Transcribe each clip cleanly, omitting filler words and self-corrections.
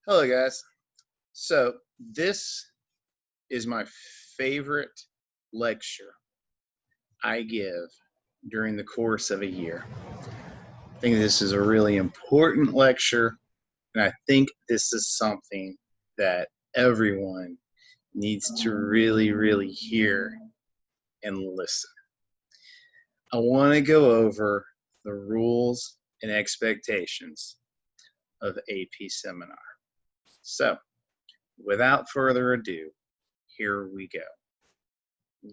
Hello, guys. So, this is my favorite lecture I give during the course of a year. I think this is a really important lecture, and I think this is something that everyone needs to really hear and listen. I want to go over the rules and expectations of AP Seminar. So, without further ado, here we go.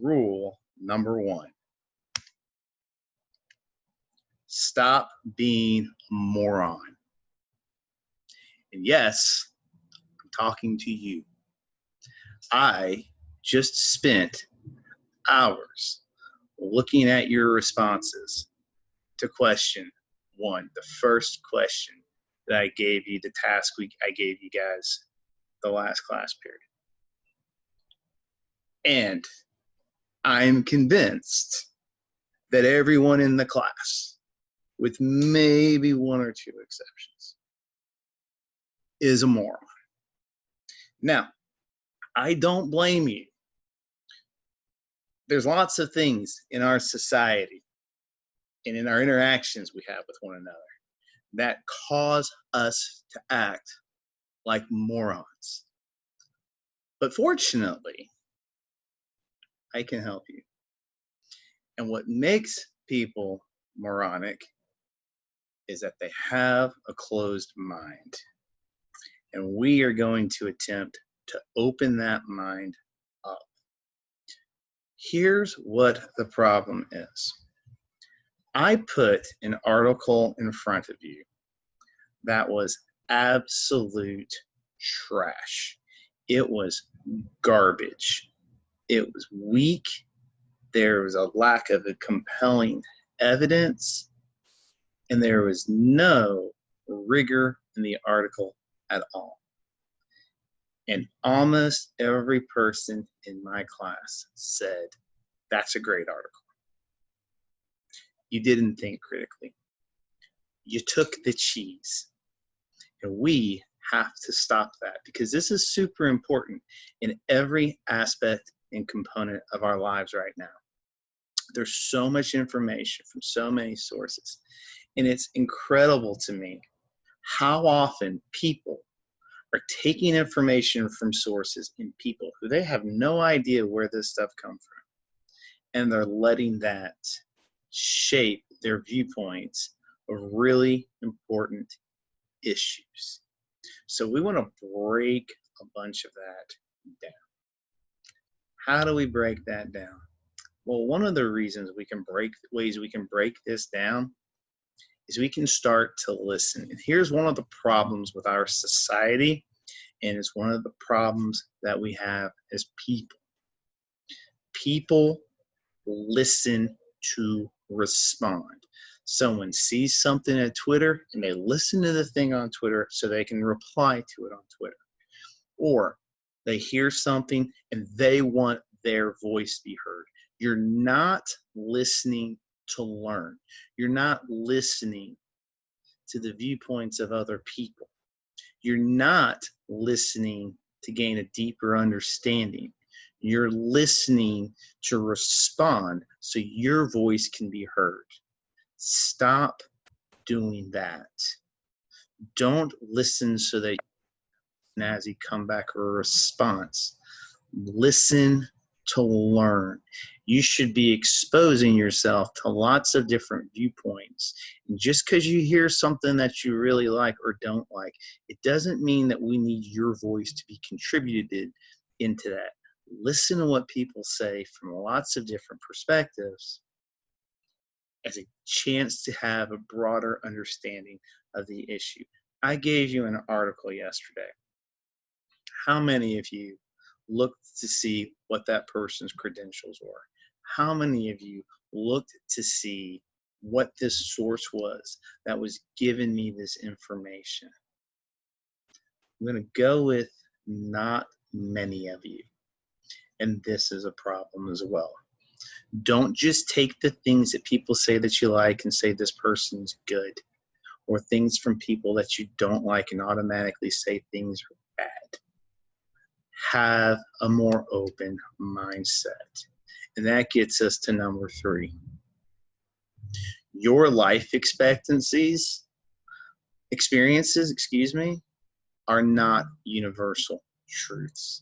Rule number 1. Stop being a moron. And yes, I'm talking to you. I just spent hours looking at your responses to question 1, the first question that I gave you, the task week I gave you guys the last class period. And I'm convinced that everyone in the class, with maybe 1 or 2 exceptions, is a moron. Now, I don't blame you. There's lots of things in our society and in our interactions we have with one another that cause us to act like morons. But fortunately, I can help you. And what makes people moronic is that they have a closed mind. And we are going to attempt to open that mind up. Here's what the problem is. I put an article in front of you that was absolute trash. It was garbage. It was weak. There was a lack of a compelling evidence, and there was no rigor in the article at all. And almost every person in my class said, that's a great article. You didn't think critically. You took the cheese. And we have to stop that, because this is super important in every aspect and component of our lives right now. There's so much information from so many sources. And it's incredible to me how often people are taking information from sources and people who they have no idea where this stuff comes from. And they're letting that shape their viewpoints of really important issues. So we want to break a bunch of that down. How do we break that down? Well, one of the reasons ways we can break this down is we can start to listen. And here's one of the problems with our society, and it's one of the problems that we have as people. People listen to respond. Someone sees something at Twitter and they listen to the thing on Twitter so they can reply to it on Twitter. Or they hear something and they want their voice to be heard. You're not listening to learn. You're not listening to the viewpoints of other people. You're not listening to gain a deeper understanding. You're listening to respond so your voice can be heard. Stop doing that. Don't listen so that as you come back a response. Listen to learn. You should be exposing yourself to lots of different viewpoints. And just because you hear something that you really like or don't like, it doesn't mean that we need your voice to be contributed into that. Listen to what people say from lots of different perspectives as a chance to have a broader understanding of the issue. I gave you an article yesterday. How many of you looked to see what that person's credentials were? How many of you looked to see what this source was that was giving me this information? I'm going to go with not many of you. And this is a problem as well. Don't just take the things that people say that you like and say this person's good. or things from people that you don't like and automatically say things are bad. Have a more open mindset. And that gets us to number 3. Your life experiences, are not universal truths.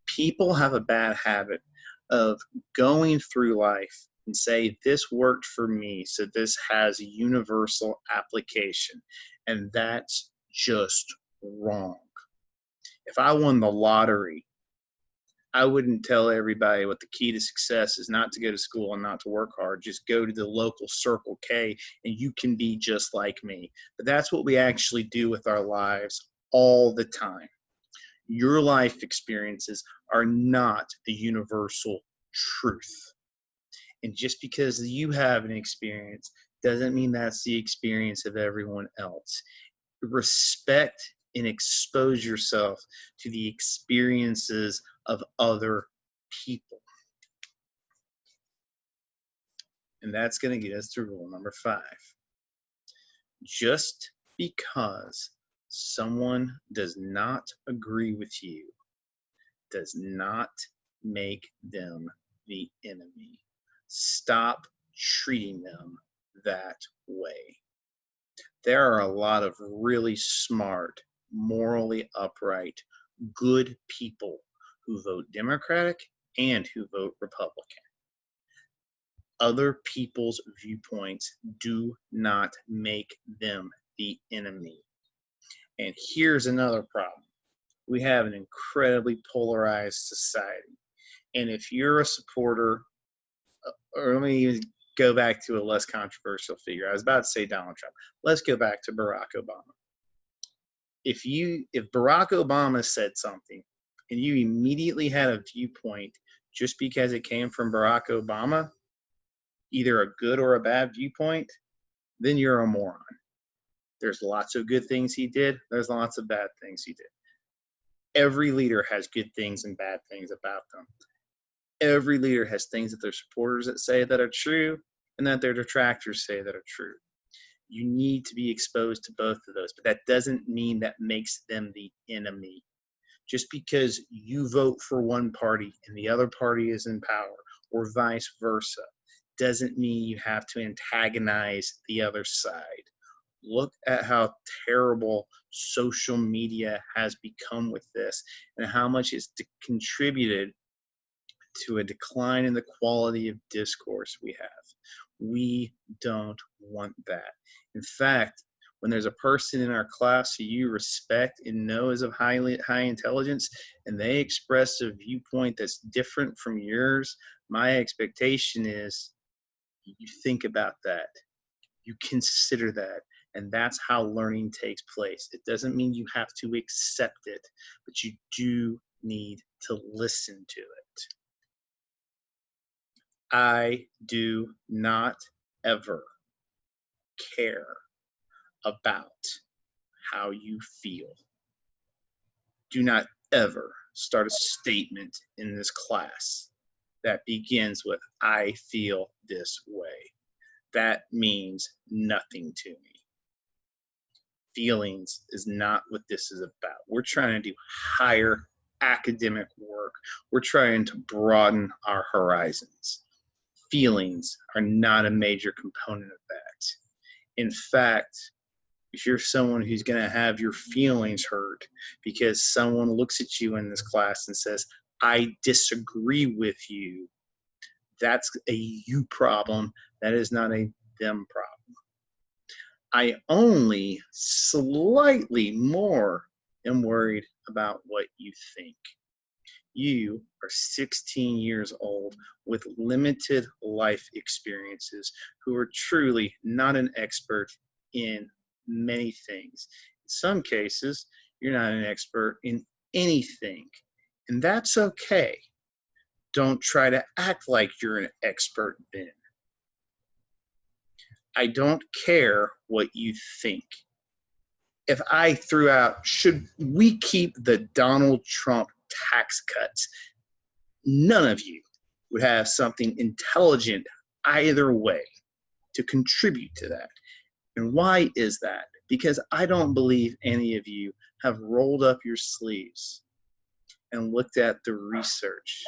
People have a bad habit of going through life and say, this worked for me, so this has universal application. And that's just wrong. If I won the lottery, I wouldn't tell everybody what the key to success is: not to go to school and not to work hard. Just go to the local Circle K and you can be just like me. But that's what we actually do with our lives all the time. Your life experiences are not a universal truth. And just because you have an experience doesn't mean that's the experience of everyone else. Respect and expose yourself to the experiences of other people. And that's going to get us to rule number 5. Just because someone does not agree with you does not make them the enemy. Stop treating them that way. There are a lot of really smart, morally upright, good people who vote Democratic and who vote Republican. Other people's viewpoints do not make them the enemy. And here's another problem. We have an incredibly polarized society. And if you're a supporter, or let me even go back to a less controversial figure. I was about to say Donald Trump. Let's go back to Barack Obama. If Barack Obama said something and you immediately had a viewpoint just because it came from Barack Obama, either a good or a bad viewpoint, then you're a moron. There's lots of good things he did. There's lots of bad things he did. Every leader has good things and bad things about them. Every leader has things that their supporters that say that are true and that their detractors say that are true. You need to be exposed to both of those, but that doesn't mean that makes them the enemy. Just because you vote for one party and the other party is in power, or vice versa, doesn't mean you have to antagonize the other side. Look at how terrible social media has become with this and how much it's contributed to a decline in the quality of discourse we have. We don't want that. In fact, when there's a person in our class who you respect and know is of high intelligence, and they express a viewpoint that's different from yours, my expectation is you think about that. You consider that. And that's how learning takes place. It doesn't mean you have to accept it, but you do need to listen to it. I do not ever care about how you feel. Do not ever start a statement in this class that begins with, I feel this way. That means nothing to me. Feelings is not what this is about. We're trying to do higher academic work. We're trying to broaden our horizons. Feelings are not a major component of that. In fact, if you're someone who's going to have your feelings hurt because someone looks at you in this class and says, I disagree with you, that's a you problem. That is not a them problem. I only slightly more am worried about what you think. You are 16 years old with limited life experiences who are truly not an expert in many things. In some cases, you're not an expert in anything, and that's okay. Don't try to act like you're an expert then. I don't care what you think. If I threw out, should we keep the Donald Trump tax cuts, none of you would have something intelligent either way to contribute to that. And why is that? Because I don't believe any of you have rolled up your sleeves and looked at the research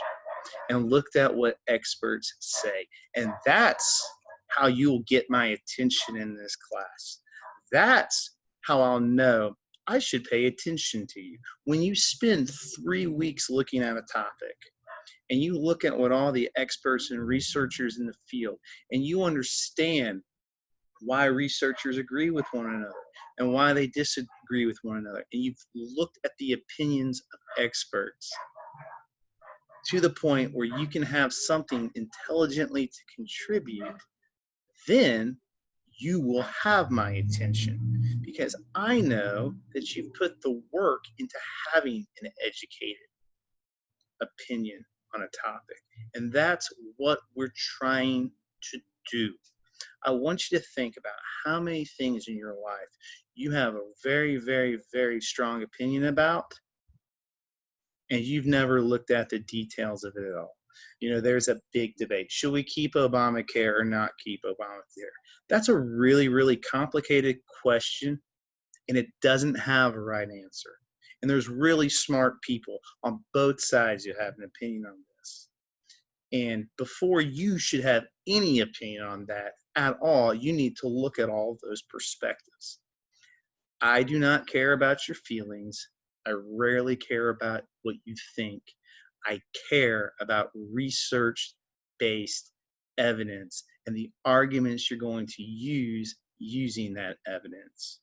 and looked at what experts say. And that's how you'll get my attention in this class. That's how I'll know I should pay attention to you. When you spend 3 weeks looking at a topic and you look at what all the experts and researchers in the field, and you understand why researchers agree with one another and why they disagree with one another, and you've looked at the opinions of experts to the point where you can have something intelligently to contribute, then you will have my attention, because I know that you've put the work into having an educated opinion on a topic. And that's what we're trying to do. I want you to think about how many things in your life you have a very, very, very strong opinion about, and you've never looked at the details of it at all. You know, there's a big debate. Should we keep Obamacare or not keep Obamacare? That's a really, really complicated question, and it doesn't have a right answer. And there's really smart people on both sides who have an opinion on this. And before you should have any opinion on that at all, you need to look at all of those perspectives. I do not care about your feelings. I rarely care about what you think. I care about research-based evidence and the arguments you're going to use using that evidence.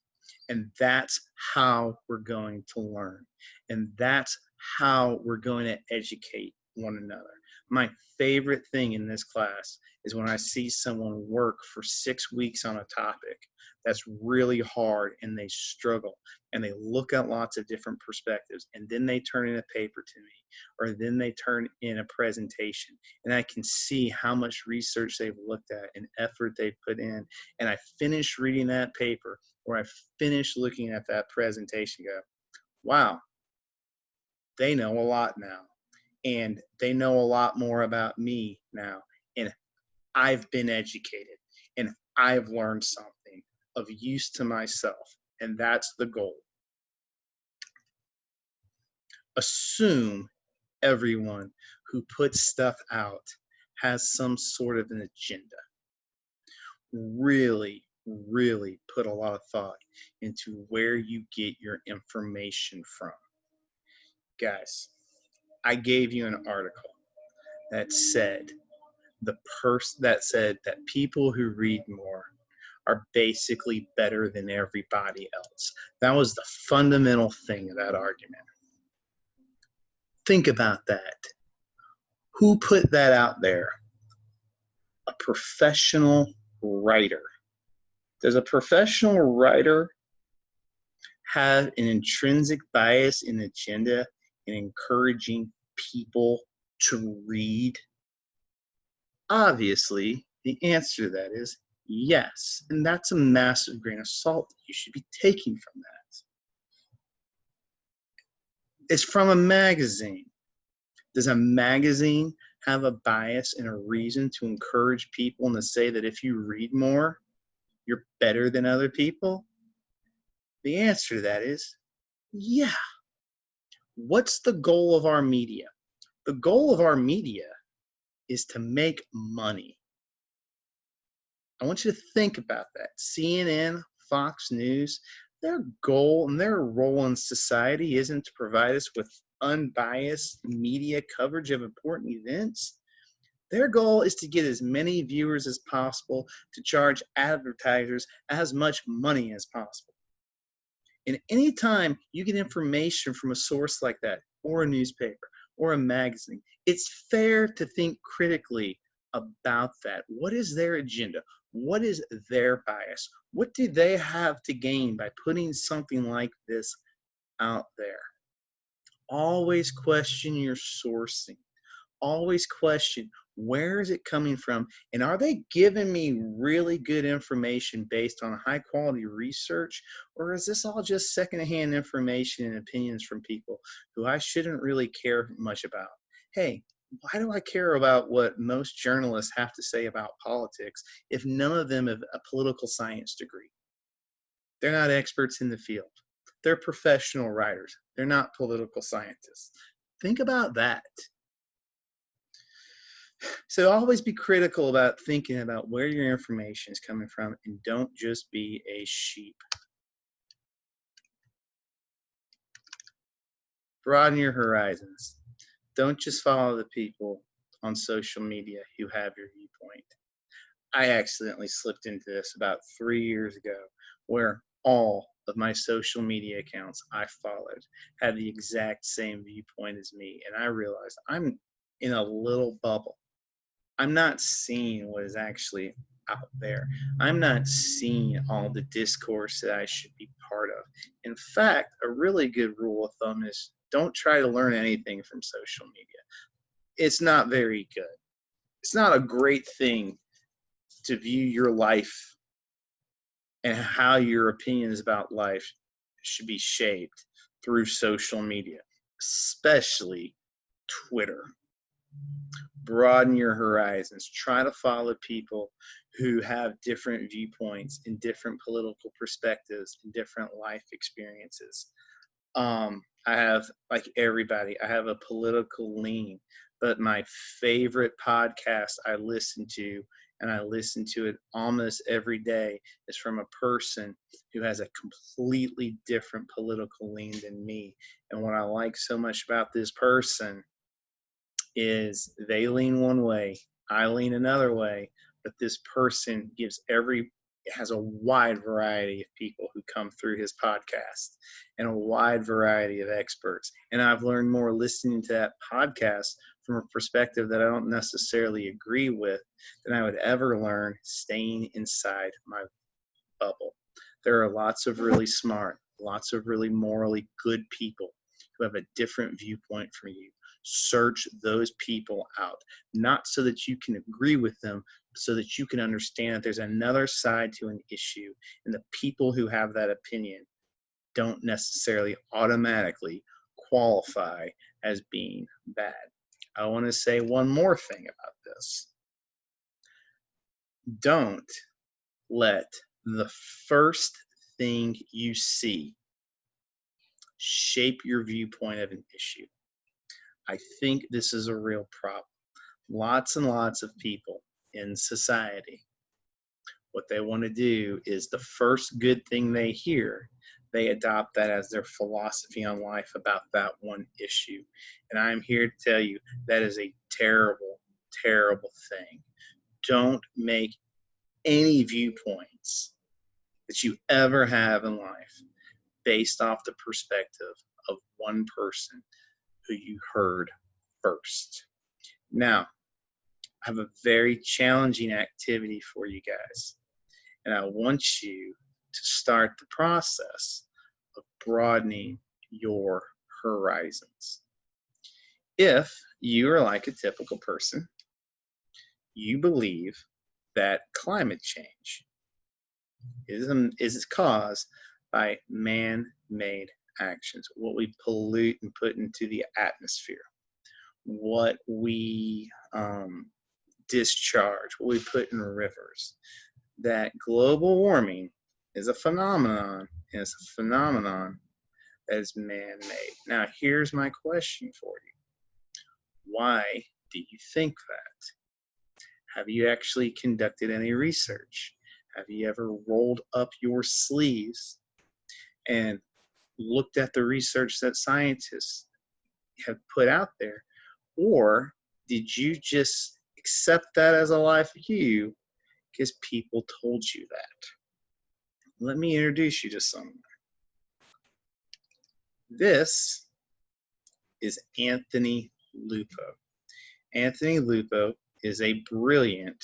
And that's how we're going to learn. And that's how we're going to educate one another. My favorite thing in this class is when I see someone work for 6 weeks on a topic that's really hard, and they struggle, and they look at lots of different perspectives, and then they turn in a paper to me, or then they turn in a presentation, and I can see how much research they've looked at and effort they've put in, and I finish reading that paper, or I finish looking at that presentation, go, wow, they know a lot now, and they know a lot more about me now, and I've been educated, and I've learned something of use to myself, and that's the goal. Assume everyone who puts stuff out has some sort of an agenda. Really, really put a lot of thought into where you get your information from. Guys, I gave you an article that said that people who read more are basically better than everybody else. That was the fundamental thing of that argument. Think about that. Who put that out there? A professional writer. Does a professional writer have an intrinsic bias and agenda in encouraging people to read? Obviously, the answer to that is yes. And that's a massive grain of salt that you should be taking from that. It's from a magazine. Does a magazine have a bias and a reason to encourage people and to say that if you read more, you're better than other people? The answer to that is yeah. What's the goal of our media? The goal of our media is to make money. I want you to think about that. CNN, Fox News, their goal and their role in society isn't to provide us with unbiased media coverage of important events. Their goal is to get as many viewers as possible to charge advertisers as much money as possible. And anytime you get information from a source like that, or a newspaper, or a magazine, it's fair to think critically about that. What is their agenda? What is their bias? What do they have to gain by putting something like this out there? Always question your sourcing. Always question, where is it coming from? And are they giving me really good information based on high quality research? Or is this all just secondhand information and opinions from people who I shouldn't really care much about? Hey, why do I care about what most journalists have to say about politics if none of them have a political science degree? They're not experts in the field. They're professional writers. They're not political scientists. Think about that. So always be critical about thinking about where your information is coming from, and don't just be a sheep. Broaden your horizons. Don't just follow the people on social media who have your viewpoint. I accidentally slipped into this about 3 years ago, where all of my social media accounts I followed had the exact same viewpoint as me, and I realized I'm in a little bubble. I'm not seeing what is actually out there. I'm not seeing all the discourse that I should be part of. In fact, a really good rule of thumb is don't try to learn anything from social media. It's not very good. It's not a great thing to view your life and how your opinions about life should be shaped through social media, especially Twitter. Broaden your horizons. Try to follow people who have different viewpoints and different political perspectives and different life experiences. I have, like everybody, I have a political lean, but my favorite podcast I listen to, and I listen to it almost every day, is from a person who has a completely different political lean than me. And what I like so much about this person is they lean one way, I lean another way, but this person has a wide variety of people who come through his podcast and a wide variety of experts. And I've learned more listening to that podcast from a perspective that I don't necessarily agree with than I would ever learn staying inside my bubble. There are lots of really smart, lots of really morally good people who have a different viewpoint from you. Search those people out, not so that you can agree with them, so that you can understand that there's another side to an issue, and the people who have that opinion don't necessarily automatically qualify as being bad. I want to say one more thing about this. Don't let the first thing you see shape your viewpoint of an issue. I think this is a real problem. Lots and lots of people in society, what they want to do is the first good thing they hear, they adopt that as their philosophy on life about that one issue. And I'm here to tell you that is a terrible, terrible thing. Don't make any viewpoints that you ever have in life based off the perspective of one person who you heard first. Now, I have a very challenging activity for you guys, and I want you to start the process of broadening your horizons. If you are like a typical person, you believe that climate change is caused by man-made actions, what we pollute and put into the atmosphere, what we discharge, what we put in rivers, that global warming is a phenomenon, and it's a phenomenon that is man-made. Now, here's my question for you. Why do you think that? Have you actually conducted any research? Have you ever rolled up your sleeves and looked at the research that scientists have put out there? Or did you just accept that as a life view because people told you that? Let me introduce you to someone. This is Anthony Lupo. Anthony Lupo is a brilliant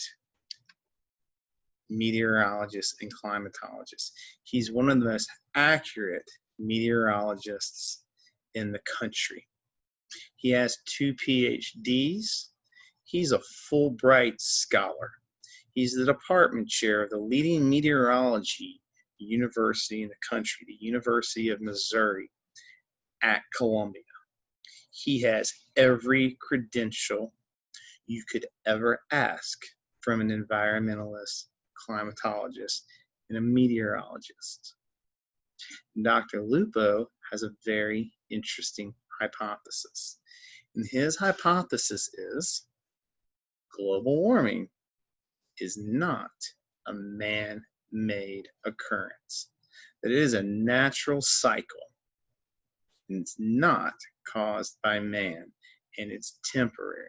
meteorologist and climatologist. He's one of the most accurate meteorologists in the country. He has 2 PhDs. He's a Fulbright scholar. He's the department chair of the leading meteorology university in the country, the University of Missouri at Columbia. He has every credential you could ever ask from an environmentalist, climatologist, and a meteorologist. Dr. Lupo has a very interesting hypothesis. And his hypothesis is global warming is not a man-made occurrence. That it is a natural cycle. And it's not caused by man, and it's temporary.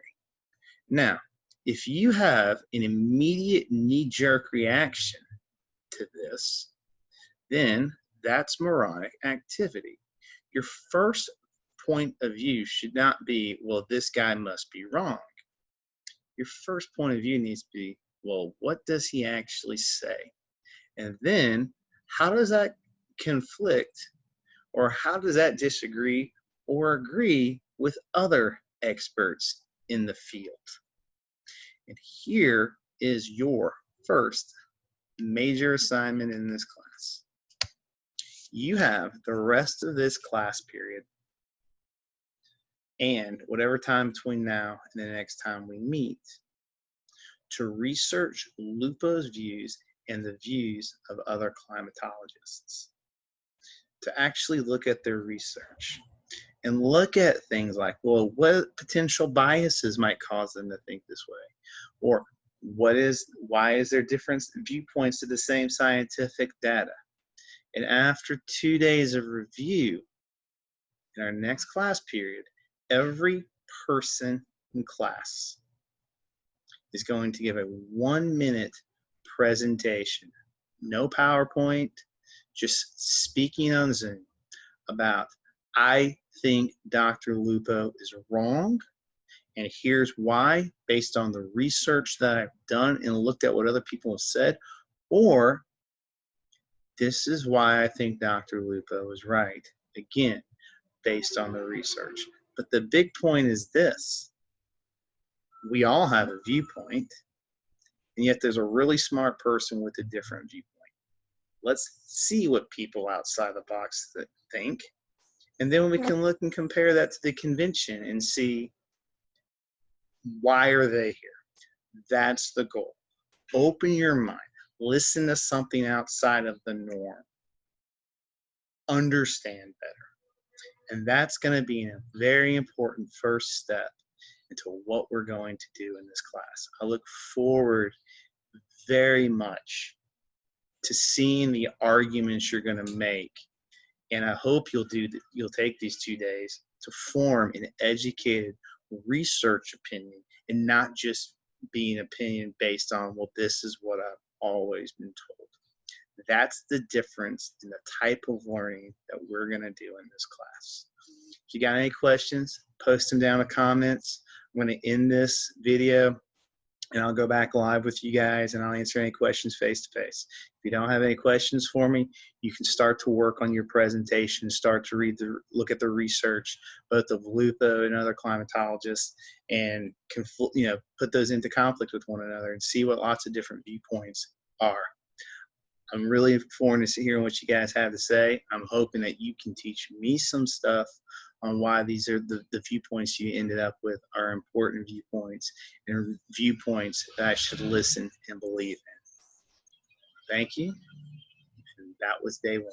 Now, if you have an immediate knee-jerk reaction to this, then that's moronic activity. Your first point of view should not be, well, this guy must be wrong. Your first point of view needs to be, well, what does he actually say? And then, how does that conflict, or how does that disagree or agree with other experts in the field? And here is your first major assignment in this class. You have the rest of this class period and whatever time between now and the next time we meet to research Lupo's views and the views of other climatologists, to actually look at their research and look at things like, well, what potential biases might cause them to think this way, or why is there different viewpoints to the same scientific data. And after 2 days of review, in our next class period, every person in class is going to give a 1-minute presentation, no PowerPoint, just speaking on Zoom about, I think Dr. Lupo is wrong, and here's why, based on the research that I've done and looked at what other people have said, or this is why I think Dr. Lupo is right, again, based on the research. But the big point is this: we all have a viewpoint, and yet there's a really smart person with a different viewpoint. Let's see what people outside the box think, and then we can look and compare that to the convention and see, why are they here? That's the goal. Open your mind. Listen to something outside of the norm. Understand better. And that's going to be a very important first step into what we're going to do in this class. I look forward very much to seeing the arguments you're going to make. And I hope you'll take these 2 days to form an educated research opinion and not just be an opinion based on, well, this is what I've always been told. That's the difference in the type of learning that we're going to do in this class. If you got any questions, post them down in the comments. I'm going to end this video and I'll go back live with you guys and I'll answer any questions face to face. If you don't have any questions for me, you can start to work on your presentation, start to look at the research, both of Lupo and other climatologists, and put those into conflict with one another and see what lots of different viewpoints are. I'm really looking forward to hearing what you guys have to say. I'm hoping that you can teach me some stuff on why these are the viewpoints you ended up with are important viewpoints and viewpoints that I should listen and believe in. Thank you. And that was day 1.